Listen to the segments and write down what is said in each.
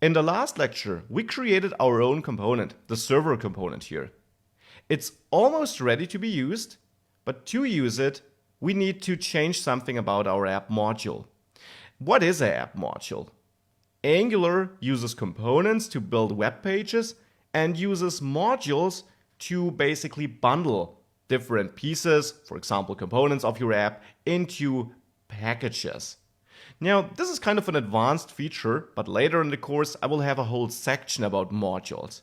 In the last lecture, we created our own component, the server component here. It's almost ready to be used, but to use it, we need to change something about our app module. What is an app module? Angular uses components to build web pages and uses modules to basically bundle different pieces, for example, components of your app, into packages. Now, this is kind of an advanced feature, but later in the course, I will have a whole section about modules.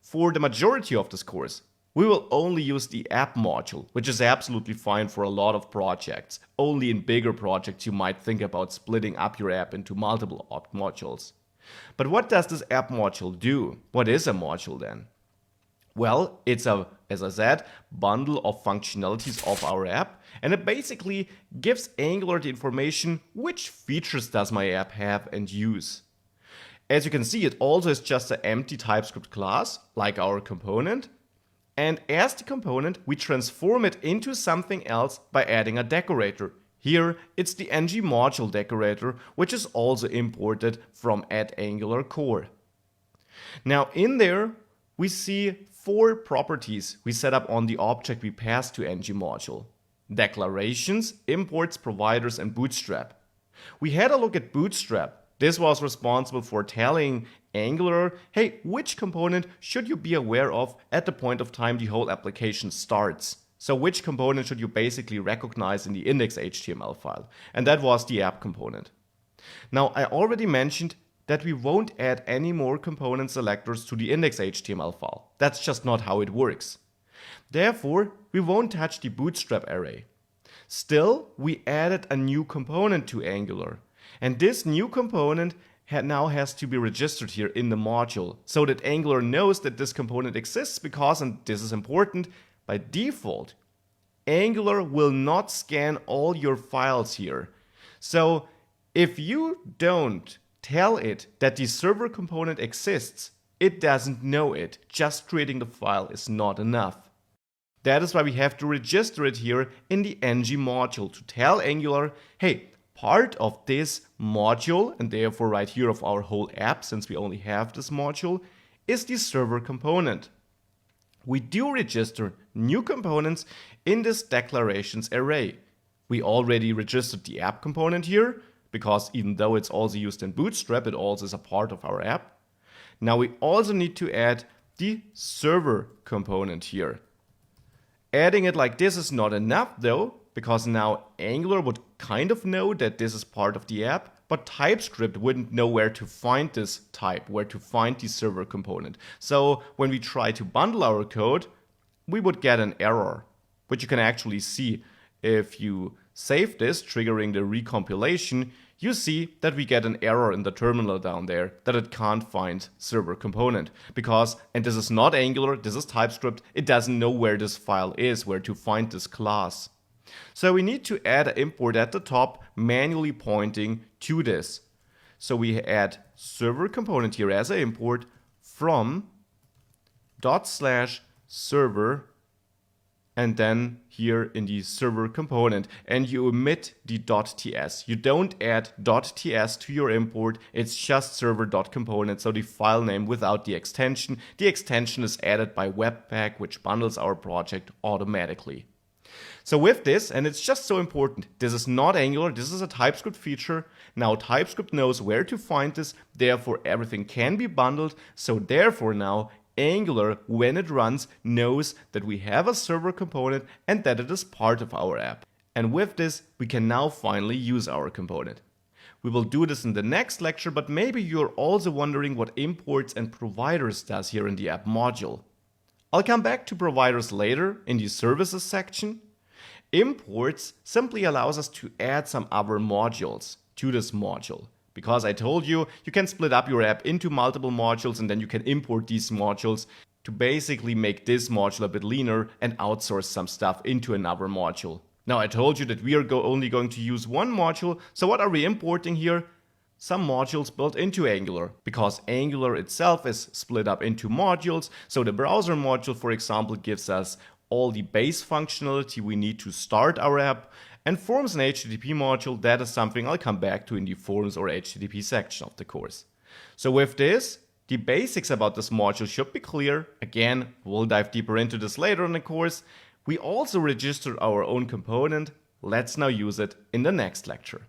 For the majority of this course, we will only use the app module, which is absolutely fine for a lot of projects. Only in bigger projects you might think about splitting up your app into multiple modules. But what does this app module do? What is a module then? Well, it's a, as I said, bundle of functionalities of our app, and it basically gives Angular the information which features does my app have and use. As you can see, it also is just an empty TypeScript class, like our component, and as the component, we transform it into something else by adding a decorator. Here, it's the ngModule decorator, which is also imported from @Angular core. Now in there, we see 4 properties we set up on the object we pass to ngModule: declarations, imports, providers, and bootstrap. We had a look at bootstrap. This was responsible for telling Angular, hey, which component should you be aware of at the point of time the whole application starts? So which component should you basically recognize in the index.html file? And that was the app component. Now, I already mentioned that we won't add any more component selectors to the index.html file. That's just not how it works. Therefore, we won't touch the bootstrap array. Still, we added a new component to Angular. And this new component now has to be registered here in the module so that Angular knows that this component exists because, and this is important, by default, Angular will not scan all your files here. So if you don't tell it that the server component exists, it doesn't know it. Just creating the file is not enough. That is why we have to register it here in the ngModule to tell Angular, hey, part of this module, and therefore right here of our whole app, since we only have this module, is the server component. We do register new components in this declarations array. We already registered the app component here, because even though it's also used in Bootstrap, it also is a part of our app. Now we also need to add the server component here. Adding it like this is not enough though, because now Angular would kind of know that this is part of the app, but TypeScript wouldn't know where to find this type, where to find the server component. So when we try to bundle our code, we would get an error, which you can actually see if you save this, triggering the recompilation. You see that we get an error in the terminal down there that it can't find server component because, and this is not Angular, this is TypeScript, it doesn't know where this file is, where to find this class. So we need to add an import at the top manually pointing to this. So we add server component here as an import from /server and then here in the server component, and you omit the .ts. You don't add .ts to your import, it's just server.component, so the file name without the extension. The extension is added by Webpack, which bundles our project automatically. So with this, and it's just so important, this is not Angular, this is a TypeScript feature. Now TypeScript knows where to find this, therefore everything can be bundled, so therefore now Angular, when it runs, knows that we have a server component and that it is part of our app. And with this, we can now finally use our component. We will do this in the next lecture, but maybe you're also wondering what imports and providers does here in the app module. I'll come back to providers later in the services section. Imports simply allows us to add some other modules to this module. Because I told you, you can split up your app into multiple modules and then you can import these modules to basically make this module a bit leaner and outsource some stuff into another module. Now I told you that we are only going to use one module, so what are we importing here? Some modules built into Angular, because Angular itself is split up into modules, so the browser module, for example, gives us all the base functionality we need to start our app. And forms and HTTP module, that is something I'll come back to in the forms or HTTP section of the course. So with this, the basics about this module should be clear. Again, we'll dive deeper into this later in the course. We also registered our own component. Let's now use it in the next lecture.